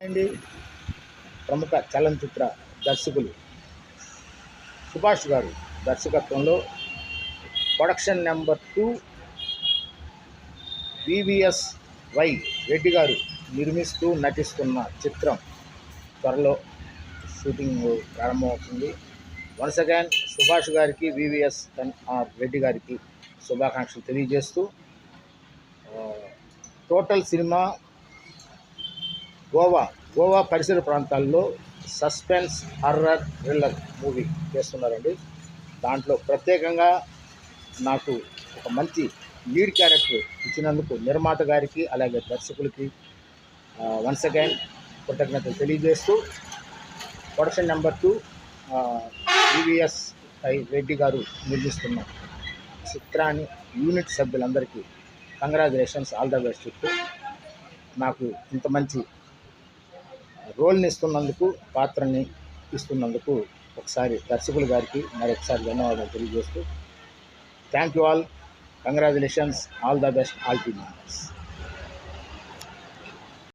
అండి ప్రముఖ చలనచిత్ర దర్శకులు సుభాష్ గారు దర్శకత్వంలో ప్రొడక్షన్ నెంబర్ 2 వివిఎస్ వై రెడ్డి గారు నిర్మిస్తూ నటిస్తున్న చిత్రం త్వరలో షూటింగ్ ప్రారంభమవుతుంది. వన్స్ అగైన్ సుభాష్ గారికి వివిఎస్ రెడ్డి గారికి శుభాకాంక్షలు తెలియజేస్తూ టోటల్ సినిమా గోవా పరిసర ప్రాంతాల్లో సస్పెన్స్ హర్రర్ థ్రిల్లర్ మూవీ చేస్తున్నారండి. దాంట్లో ప్రత్యేకంగా నాకు ఒక మంచి లీడ్ క్యారెక్టర్ ఇచ్చినందుకు నిర్మాత గారికి అలాగే దర్శకులకి వన్స్ అగైన్ కృతజ్ఞతలు తెలియజేస్తూ ప్రొడక్షన్ నెంబర్ 2 వివిఎస్ రెడ్డి గారు నిర్మిస్తున్న చిత్రాన్ని యూనిట్ సభ్యులందరికీ కంగ్రాచులేషన్స్, ఆల్ ద బెస్ట్ చెప్తూ నాకు ఇంత మంచి రోల్ని ఇస్తున్నందుకు, పాత్రని ఇస్తున్నందుకు ఒకసారి దర్శకులు గారికి మరొకసారి ధన్యవాదాలు తెలియజేస్తూ thank you all, congratulations, all the best all team members.